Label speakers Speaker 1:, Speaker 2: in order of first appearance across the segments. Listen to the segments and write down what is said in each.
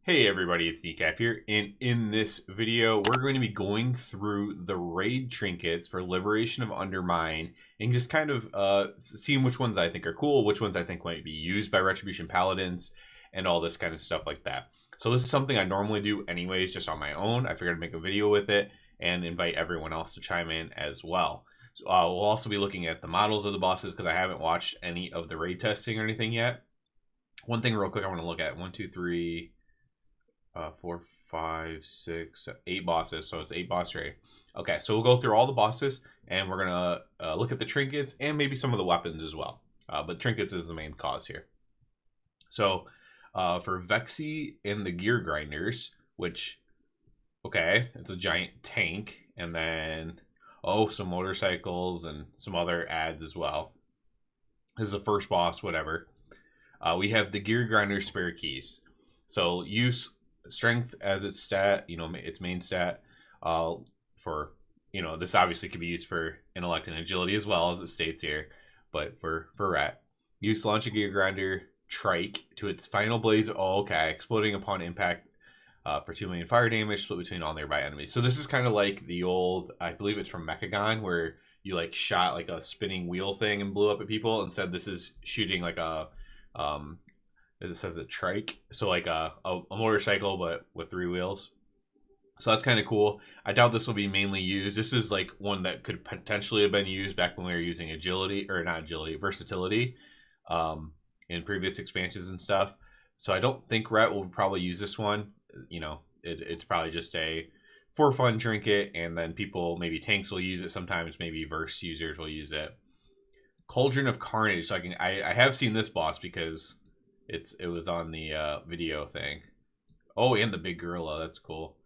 Speaker 1: Hey everybody, it's Kneecap here, and in this video we're going to be going through the raid trinkets for Liberation of Undermine and just kind of seeing which ones I think are cool, which ones I think might be used by Retribution Paladins, and all this kind of stuff like that. So this is something I normally do anyways, just on my own. I figured I'd make a video with it and invite everyone else to chime in as well. So we'll also be looking at the models of the bosses because I haven't watched any of the raid testing or anything yet. One thing real quick I want to look at, 1, 2, 3... 4, 5, 6, 8 bosses. So it's 8 boss raid. Okay, so we'll go through all the bosses and we're gonna look at the trinkets and maybe some of the weapons as well. But trinkets is the main cause here. So for Vexy and the Gear Grinders, which okay, it's a giant tank, and then some motorcycles and some other ads as well. This is the first boss, whatever. We have the Gear Grinder spare keys. So use strength as its stat, its main stat, for, this obviously could be used for intellect and agility as well, as it states here, but for rat, use to launch a gear grinder trike to its final blaze, exploding upon impact, for 2 million fire damage, split between all nearby enemies. So this is kind of like the old, I believe it's from Mechagon, where you like shot like a spinning wheel thing and blew up at people. Instead, this is shooting like a it says a trike, so like a motorcycle but with 3 wheels. So that's kind of cool. I doubt this will be mainly used. This is like one that could potentially have been used back when we were using agility, or not agility, versatility, in previous expansions and stuff. So I don't think Ret will probably use this one. It's probably just a for fun trinket, and then people, maybe tanks will use it sometimes, maybe verse users will use it. Cauldron of Carnage. So I have seen this boss because it was on the video thing. Oh, and the big gorilla. That's cool.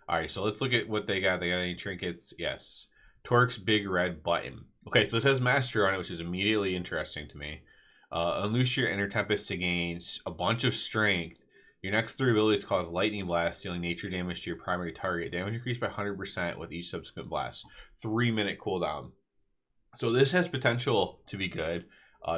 Speaker 1: All right, so let's look at what they got. They got any trinkets? Yes. Torque's big red button. Okay, so it says Master on it, which is immediately interesting to me. Unleash your Inner Tempest to gain a bunch of strength. Your next 3 abilities cause lightning blast, dealing nature damage to your primary target. Damage increased by 100% with each subsequent blast. 3-minute cooldown. So this has potential to be good.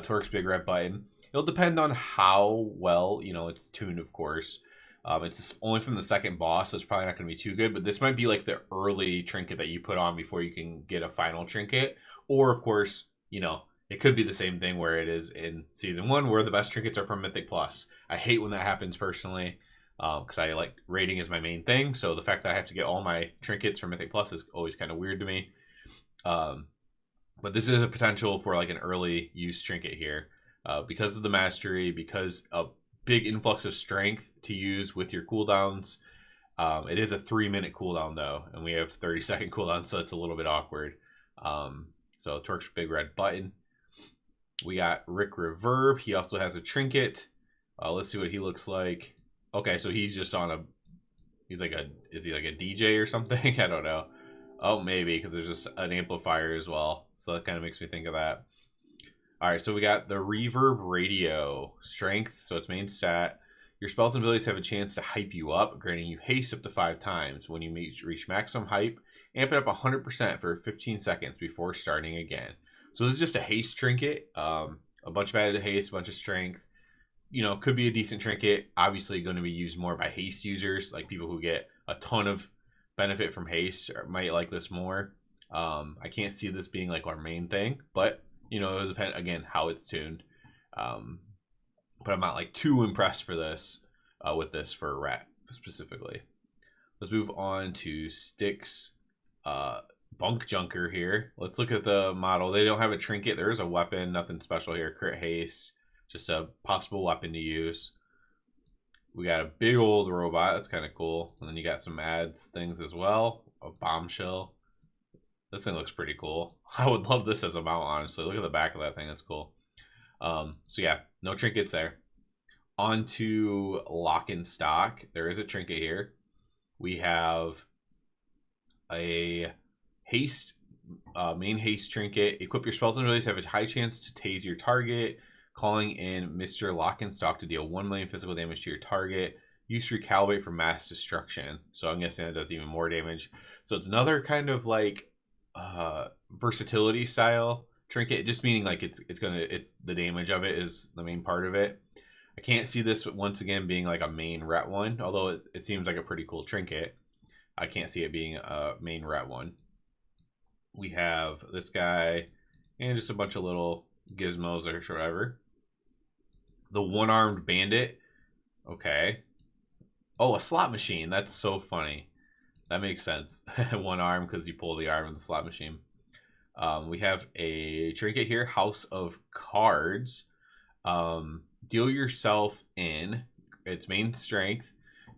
Speaker 1: Torque's big red button. It'll depend on how well, it's tuned, of course. It's only from the second boss, so it's probably not going to be too good. But this might be like the early trinket that you put on before you can get a final trinket. Or, of course, it could be the same thing where it is in Season 1, where the best trinkets are from Mythic Plus. I hate when that happens personally, because I like rating is my main thing. So the fact that I have to get all my trinkets from Mythic Plus is always kind of weird to me. But this is a potential for like an early use trinket here. Because of the mastery, because of big influx of strength to use with your cooldowns. It is a 3-minute cooldown though, and we have 30-second cooldown, so it's a little bit awkward. So Torque's big red button. We got Rick Reverb. He also has a trinket. Let's see what he looks like. Okay, so he's just on is he like a DJ or something? I don't know. Oh, maybe, because there's just an amplifier as well. So that kind of makes me think of that. Alright, so we got the Reverb Radio. Strength, so it's main stat. Your spells and abilities have a chance to hype you up, granting you haste up to 5 times. When you reach maximum hype, amp it up 100% for 15 seconds before starting again. So this is just a haste trinket. A bunch of added haste, a bunch of strength. Could be a decent trinket. Obviously going to be used more by haste users, like people who get a ton of benefit from haste might like this more. I can't see this being like our main thing, but it'll depend, again, how it's tuned. But I'm not like too impressed for this, with this for Rat specifically. Let's move on to Styx Bunk Junker here. Let's look at the model. They don't have a trinket. There is a weapon, nothing special here. Crit haste, just a possible weapon to use. We got a big old robot. That's kind of cool. And then you got some ads things as well. A bombshell. This thing looks pretty cool. I would love this as a mount, honestly. Look at the back of that thing. That's cool. So yeah, no trinkets there. On to Lock and Stock. There is a trinket here. We have a haste, main haste trinket. Equip your spells and abilities have a high chance to tase your target, calling in Mr. Lock and Stock to deal 1 million physical damage to your target. Use Recalibrate for mass destruction. So I'm guessing it does even more damage. So it's another kind of like versatility style trinket, just meaning like it's the damage of it is the main part of it. I can't see this once again being like a main ret one, although it seems like a pretty cool trinket. I can't see it being a main ret one. We have this guy and just a bunch of little gizmos or whatever. The one-armed bandit. Okay. Oh, a slot machine. That's so funny. That makes sense. One arm because you pull the arm of the slot machine. We have a trinket here, House of Cards. Deal yourself in. Its main strength,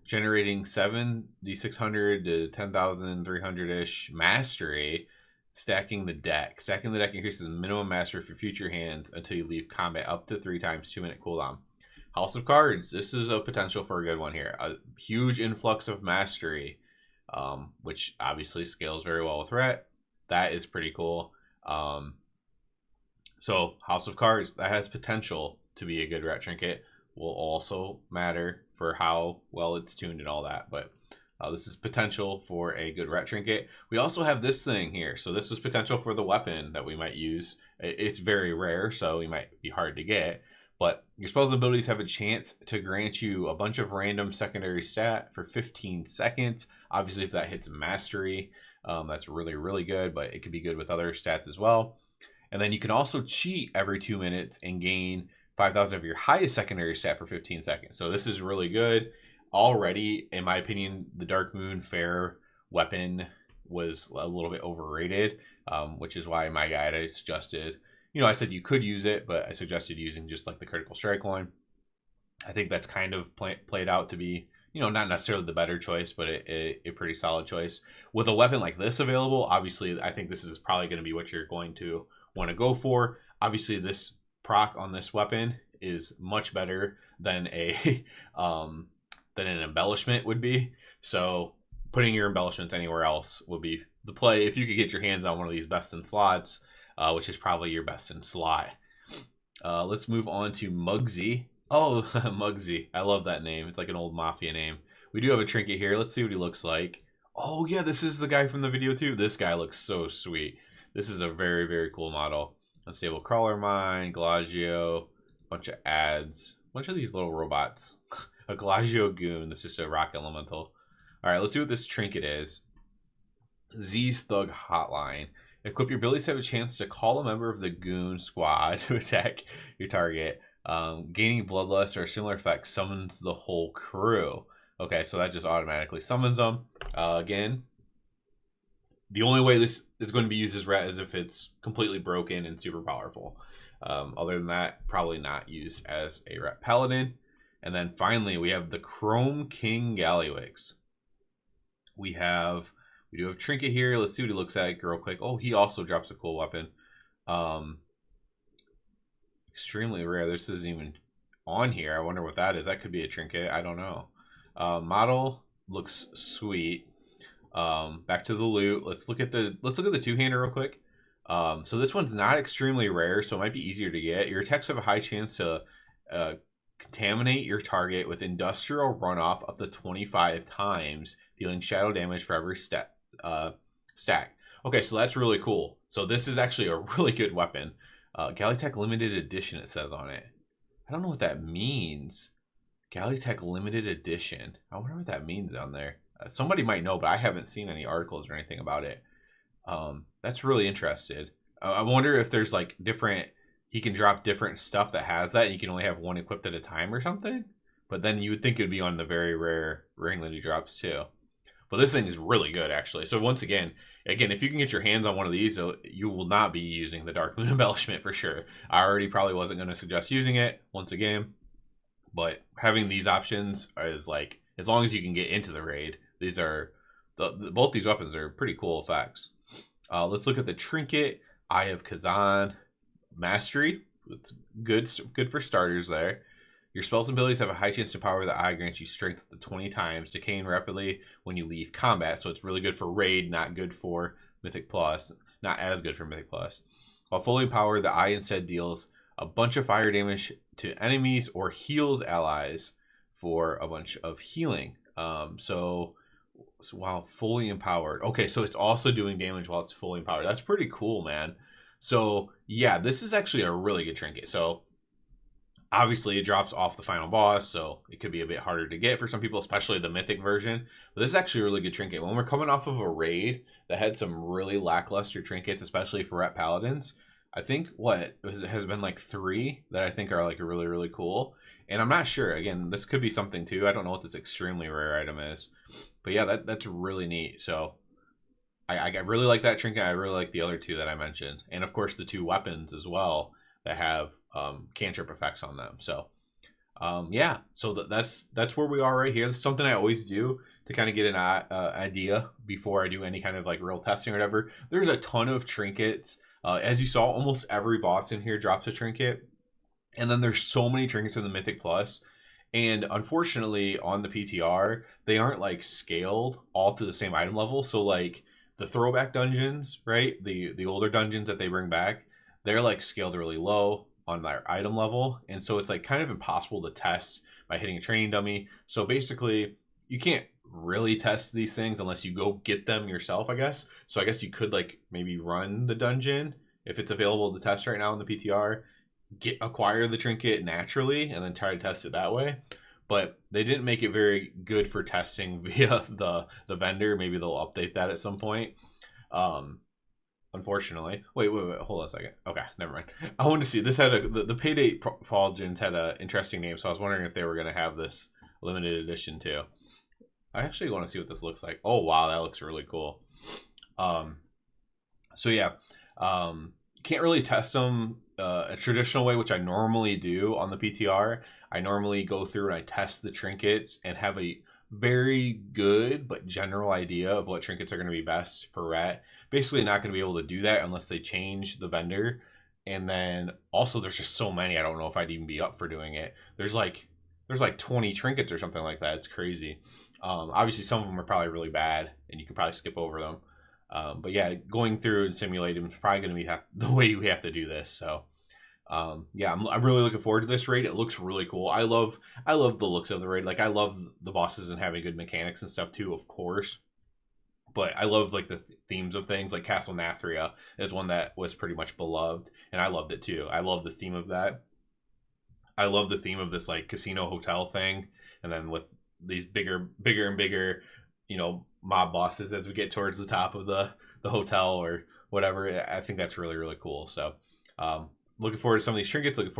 Speaker 1: generating 7d600 to 10,300-ish mastery. Stacking the deck. Stacking the deck increases the minimum mastery for future hands until you leave combat up to 3 times 2-minute cooldown. House of Cards. This is a potential for a good one here. A huge influx of mastery, which obviously scales very well with Ret. That is pretty cool. So House of Cards, that has potential to be a good Ret trinket. Will also matter for how well it's tuned and all that. But this is potential for a good Ret trinket. We also have this thing here. So this is potential for the weapon that we might use. It's very rare, so it might be hard to get. But your spells and abilities have a chance to grant you a bunch of random secondary stat for 15 seconds. Obviously, if that hits mastery, that's really, really good. But it could be good with other stats as well. And then you can also cheat every 2 minutes and gain 5,000 of your highest secondary stat for 15 seconds. So this is really good. Already, in my opinion, the Dark Moon Fair weapon was a little bit overrated, which is why my guide I suggested, I said you could use it, but I suggested using just like the critical strike one. I think that's kind of played out to be, not necessarily the better choice, but a pretty solid choice. With a weapon like this available, obviously, I think this is probably going to be what you're going to want to go for. Obviously, this proc on this weapon is much better than than an embellishment would be. So putting your embellishments anywhere else would be the play if you could get your hands on one of these best in slots, which is probably your best in slot. Let's move on to Muggsy. Oh, Muggsy. I love that name. It's like an old mafia name. We do have a trinket here. Let's see what he looks like. Oh, yeah, this is the guy from the video, too. This guy looks so sweet. This is a very, very cool model. Unstable Crawler Mine, Galagio, bunch of ads, bunch of these little robots. A Galagio Goon. That's just a rock elemental. All right, let's see what this trinket is. Z's Thug Hotline. Equip your abilities to have a chance to call a member of the Goon Squad to attack your target. Gaining Bloodlust or a similar effect summons the whole crew. Okay, so that just automatically summons them. Again, the only way this is going to be used as Ret is if it's completely broken and super powerful. Other than that, probably not used as a Ret Paladin. And then finally, we have the Chrome King Gallywix. We do have Trinket here. Let's see what he looks like real quick. Oh, he also drops a cool weapon. Extremely rare. This isn't even on here. I wonder what that is. That could be a trinket. I don't know. Model looks sweet. Back to the loot. Let's look at the two-hander real quick. So this one's not extremely rare, so it might be easier to get. Your attacks have a high chance to contaminate your target with industrial runoff up to 25 times, dealing shadow damage for every stack. Okay, so that's really cool. So this is actually a really good weapon. Galleytech Limited Edition, it says on it. I don't know what that means. Galleytech Limited Edition. I wonder what that means on there. Somebody might know, but I haven't seen any articles or anything about it. That's really interesting. I wonder if there's like different... He can drop different stuff that has that, and you can only have one equipped at a time or something. But then you would think it would be on the very rare ring that he drops too. But this thing is really good, actually. So once again, if you can get your hands on one of these, you will not be using the Dark Moon embellishment for sure. I already probably wasn't going to suggest using it once again. But having these options is like, as long as you can get into the raid, these are, both these weapons are pretty cool effects. Let's look at the Trinket, Eye of Kazan. Mastery. It's good for starters there. Your spells and abilities have a high chance to power the eye, grants you strength up to 20 times, decaying rapidly when you leave combat. So it's really good for raid, not good for Mythic Plus. Not as good for Mythic Plus. While fully powered, the eye instead deals a bunch of fire damage to enemies or heals allies for a bunch of healing. So while fully empowered. Okay, so it's also doing damage while it's fully empowered. That's pretty cool, man. So yeah, this is actually a really good trinket. So Obviously, it drops off the final boss, so it could be a bit harder to get for some people, especially the mythic version. But this is actually a really good trinket. When we're coming off of a raid that had some really lackluster trinkets, especially for Ret Paladins, I think has been like 3 that I think are like really, really cool. And I'm not sure. Again, this could be something too. I don't know what this extremely rare item is. But yeah, that's really neat. So I really like that trinket. I really like the other 2 that I mentioned. And of course, the 2 weapons as well that have cantrip effects on them. So yeah, so that's where we are right here. This is something I always do to kind of get an idea before I do any kind of like real testing or whatever. There's a ton of trinkets. As you saw, almost every boss in here drops a trinket. And then there's so many trinkets in the Mythic Plus. And unfortunately, on the PTR, they aren't like scaled all to the same item level. So like the throwback dungeons, right? The older dungeons that they bring back, they're like scaled really low on their item level. And so it's like kind of impossible to test by hitting a training dummy. So basically, you can't really test these things unless you go get them yourself, I guess. So I guess you could like maybe run the dungeon if it's available to test right now in the PTR, acquire the trinket naturally and then try to test it that way. But they didn't make it very good for testing via the vendor. Maybe they'll update that at some point. Unfortunately, wait, hold on a second. Okay, never mind. I wanted to see, this had the Payday Paladins had an interesting name, so I was wondering if they were going to have this limited edition too. I actually want to see what this looks like. Oh wow, that looks really cool. So yeah, can't really test them a traditional way, which I normally do on the PTR. I normally go through and I test the trinkets and have a very good but general idea of what trinkets are going to be best for Ret. Basically not going to be able to do that unless they change the vendor. And then also there's just so many, I don't know if I'd even be up for doing it. There's like 20 trinkets or something like that. It's crazy. Obviously some of them are probably really bad and you can probably skip over them. But yeah, going through and simulating is probably going to be the way you have to do this. So yeah, I'm really looking forward to this raid. It looks really cool. I love the looks of the raid. Like I love the bosses and having good mechanics and stuff too, of course. But I love like the themes of things. Like Castle Nathria is one that was pretty much beloved, and I loved it too. I love the theme of that. I love the theme of this like casino hotel thing, and then with these bigger and bigger, mob bosses as we get towards the top of the hotel or whatever. I think that's really, really cool. So looking forward to some of these trinkets, looking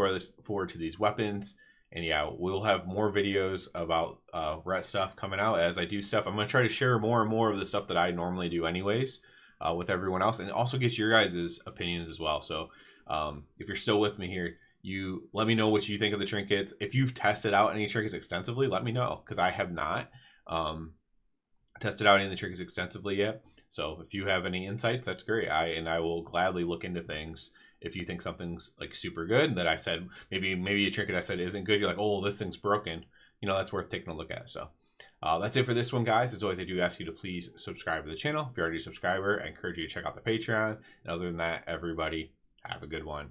Speaker 1: forward to these weapons. And yeah, we'll have more videos about Ret stuff coming out as I do stuff. I'm going to try to share more and more of the stuff that I normally do anyways with everyone else, and also get your guys' opinions as well. So if you're still with me here, you let me know what you think of the trinkets. If you've tested out any trinkets extensively, let me know, because I have not tested out any of the trinkets extensively yet. So if you have any insights, that's great. I will gladly look into things. If you think something's like super good that I said, maybe a trinket I said isn't good, you're like, oh, this thing's broken, that's worth taking a look at. So that's it for this one, guys. As always, I do ask you to please subscribe to the channel. If you're already a subscriber, I encourage you to check out the Patreon. And other than that, everybody have a good one.